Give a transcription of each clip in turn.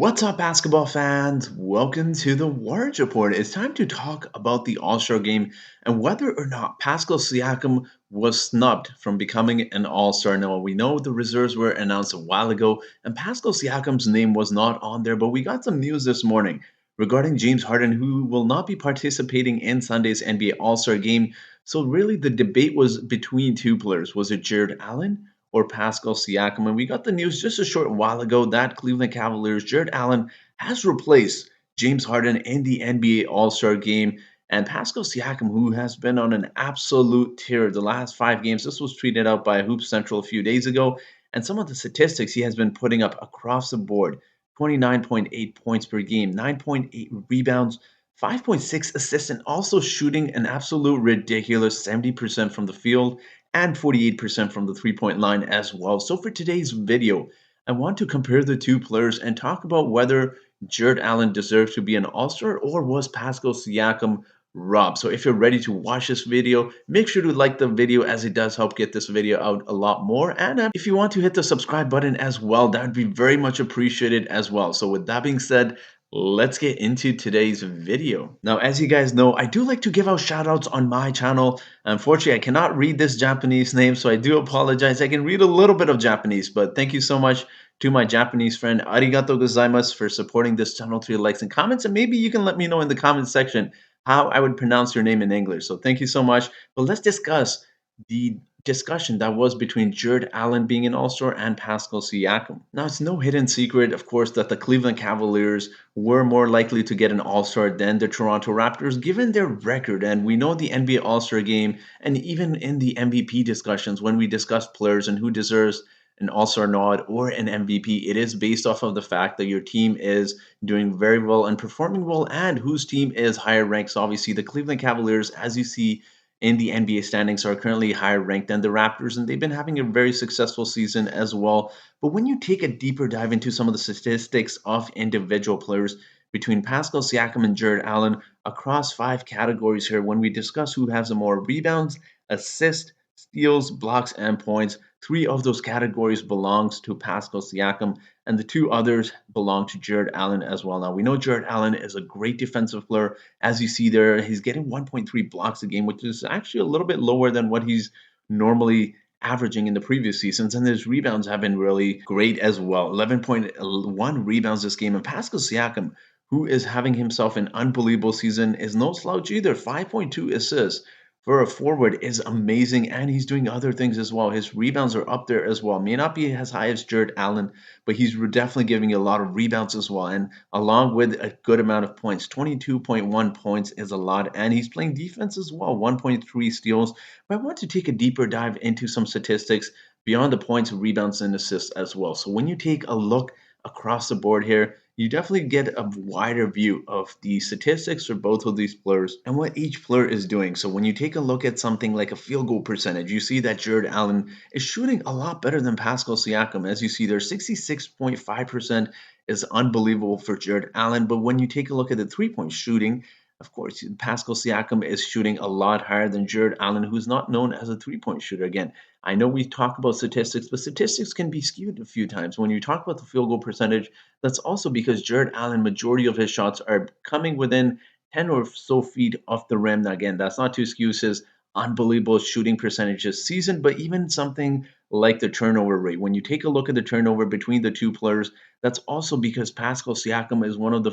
What's up, basketball fans? Welcome to the Warriors Report. It's time to talk about the All-Star game and whether or not Pascal Siakam was snubbed from becoming an All-Star. Now, we know the reserves were announced a while ago, and Pascal Siakam's name was not on there, but we got some news this morning regarding James Harden, who will not be participating in Sunday's NBA All-Star game. So, really, the debate was between two players. Was it Jarret Allen or Pascal Siakam? And we got the news just a short while ago that Cleveland Cavaliers' Jarret Allen has replaced James Harden in the NBA All-Star game. And Pascal Siakam, who has been on an absolute tear the last 5 games, this was tweeted out by Hoop Central a few days ago. And some of the statistics he has been putting up across the board: 29.8 points per game, 9.8 rebounds, 5.6 assists, and also shooting an absolute ridiculous 70% from the field and 48% from the three-point line as well. So for today's video, I want to compare the two players and talk about whether Jarret Allen deserves to be an All-Star or was Pascal Siakam robbed. So if you're ready to watch this video, make sure to like the video as it does help get this video out a lot more. And if you want to hit the subscribe button as well, that would be very much appreciated as well. So with that being said, let's get into today's video. Now, as you guys know, I do like to give out shout outs on my channel. Unfortunately, I cannot read this Japanese name, so I do apologize. I can read a little bit of Japanese, but thank you so much to my Japanese friend. Arigato gozaimasu for supporting this channel through your likes and comments. And maybe you can let me know in the comment section how I would pronounce your name in English. So thank you so much. But let's discuss the discussion that was between Jarret Allen being an All-Star and Pascal Siakam. Now, it's no hidden secret, of course, that the Cleveland Cavaliers were more likely to get an All-Star than the Toronto Raptors, given their record. And we know the NBA All-Star game, and even in the MVP discussions, when we discuss players and who deserves an All-Star nod or an MVP, it is based off of the fact that your team is doing very well and performing well, and whose team is higher ranked. So obviously, the Cleveland Cavaliers, as you see in the NBA standings, are currently higher ranked than the Raptors, and they've been having a very successful season as well. But when you take a deeper dive into some of the statistics of individual players between Pascal Siakam and Jarret Allen across 5 categories here, when we discuss who has the more rebounds, assists, steals, blocks, and points, 3 of those categories belongs to Pascal Siakam, and the 2 others belong to Jarret Allen as well. Now, we know Jarret Allen is a great defensive player. As you see there, he's getting 1.3 blocks a game, which is actually a little bit lower than what he's normally averaging in the previous seasons. And his rebounds have been really great as well: 11.1 rebounds this game. And Pascal Siakam, who is having himself an unbelievable season, is no slouch either. 5.2 assists for a forward is amazing, and he's doing other things as well. His rebounds are up there as well. May not be as high as Jarret Allen, but he's definitely giving you a lot of rebounds as well, and along with a good amount of points. 22.1 points is a lot, and he's playing defense as well. 1.3 steals. But I want to take a deeper dive into some statistics beyond the points, rebounds, and assists as well. So when you take a look across the board here, you definitely get a wider view of the statistics for both of these players and what each player is doing. So when you take a look at something like a field goal percentage, you see that Jarret Allen is shooting a lot better than Pascal Siakam. As you see there, 66.5% is unbelievable for Jarret Allen. But when you take a look at the three-point shooting, of course, Pascal Siakam is shooting a lot higher than Jarret Allen, who's not known as a three-point shooter. Again, I know we talk about statistics, but statistics can be skewed a few times. When you talk about the field goal percentage, that's also because Jarret Allen, majority of his shots are coming within 10 or so feet off the rim. Now, again, that's not to excuse his unbelievable shooting percentage this season, but even something like the turnover rate. When you take a look at the turnover between the two players, that's also because Pascal Siakam is one of the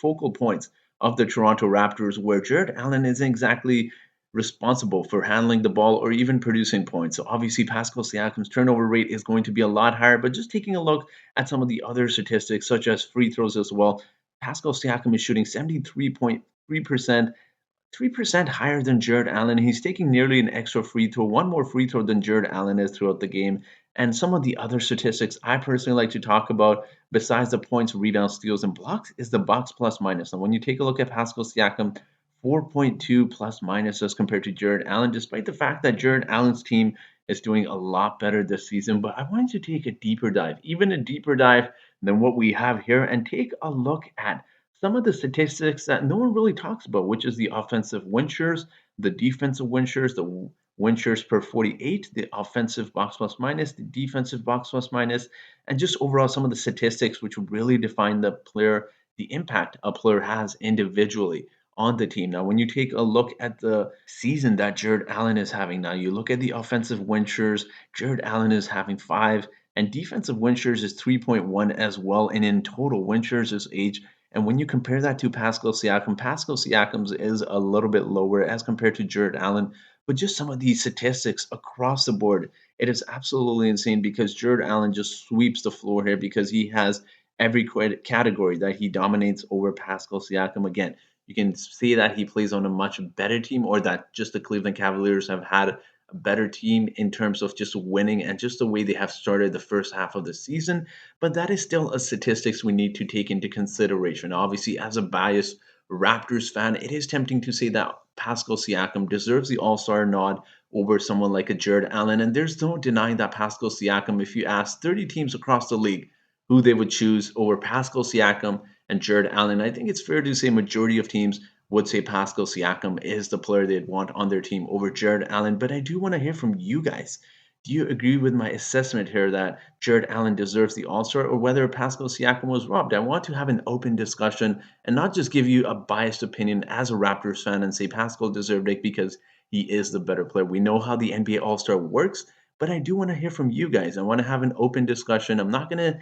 focal points of the Toronto Raptors, where Jarret Allen isn't exactly responsible for handling the ball or even producing points. So obviously Pascal Siakam's turnover rate is going to be a lot higher, but just taking a look at some of the other statistics, such as free throws as well, Pascal Siakam is shooting 73.3%, 3% higher than Jarret Allen. He's taking nearly an extra free throw, one more free throw than Jarret Allen is throughout the game. And some of the other statistics I personally like to talk about, besides the points, rebounds, steals, and blocks, is the box plus minus. And when you take a look at Pascal Siakam, 4.2 plus minus as compared to Jarret Allen, despite the fact that Jarret Allen's team is doing a lot better this season. But I wanted to take a deeper dive, even a deeper dive than what we have here, and take a look at some of the statistics that no one really talks about, which is the offensive win shares, the defensive win shares, the win shares per 48, the offensive box plus minus, the defensive box plus minus, and just overall some of the statistics which would really define the player, the impact a player has individually on the team. Now, when you take a look at the season that Jarret Allen is having now, you look at the offensive win shares, Jarret Allen is having 5, and defensive win shares is 3.1 as well, and in total win shares is 8. And when you compare that to Pascal Siakam's is a little bit lower as compared to Jarret Allen. But just some of these statistics across the board, it is absolutely insane because Jarret Allen just sweeps the floor here because he has every category that he dominates over Pascal Siakam. Again, you can see that he plays on a much better team, or that just the Cleveland Cavaliers have had a better team in terms of just winning and just the way they have started the first half of the season. But that is still a statistics we need to take into consideration. Obviously, as a biased Raptors fan, it is tempting to say that Pascal Siakam deserves the All-Star nod over someone like a Jarret Allen. And there's no denying that Pascal Siakam, if you ask 30 teams across the league who they would choose over Pascal Siakam and Jarret Allen, I think it's fair to say majority of teams would say Pascal Siakam is the player they'd want on their team over Jarret Allen. But I do want to hear from you guys. Do you agree with my assessment here that Jarret Allen deserves the All-Star, or whether Pascal Siakam was robbed? I want to have an open discussion and not just give you a biased opinion as a Raptors fan and say Pascal deserved it because he is the better player. We know how the NBA All-Star works, but I do want to hear from you guys. I want to have an open discussion. I'm not going to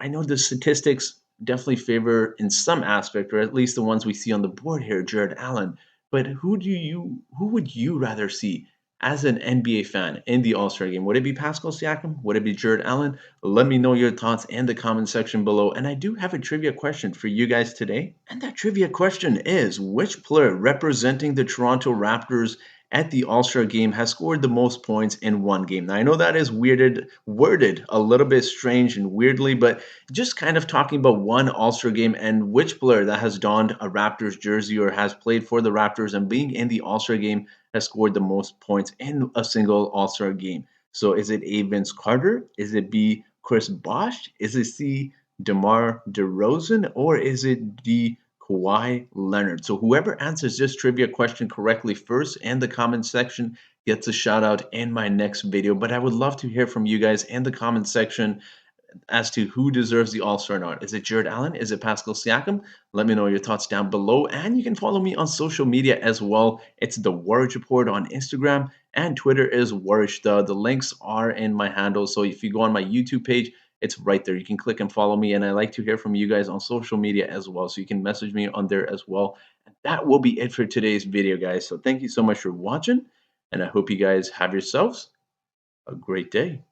I know the statistics definitely favor in some aspect, or at least the ones we see on the board here, Jarret Allen. But who would you rather see as an NBA fan in the All-Star game? Would it be Pascal Siakam? Would it be Jarret Allen? Let me know your thoughts in the comment section below. And I do have a trivia question for you guys today. And that trivia question is, which player representing the Toronto Raptors at the All-Star game has scored the most points in one game? Now, I know that is worded a little bit strange and weirdly, but just kind of talking about one All-Star game and which player that has donned a Raptors jersey or has played for the Raptors and being in the All-Star game has scored the most points in a single All-Star game. So is it A, Vince Carter? Is it B, Chris Bosh? Is it C, DeMar DeRozan? Or is it D, Kawhi Leonard? So whoever answers this trivia question correctly first in the comment section gets a shout out in my next video. But I would love to hear from you guys in the comment section as to who deserves the All-Star nod. Is it Jarret Allen? Is it Pascal Siakam? Let me know your thoughts down below. And you can follow me on social media as well. It's the Warriors Report on Instagram, and Twitter is Warriors. The links are in my handle. So if you go on my YouTube page, it's right there. You can click and follow me. And I like to hear from you guys on social media as well. So you can message me on there as well. And that will be it for today's video, guys. So thank you so much for watching. And I hope you guys have yourselves a great day.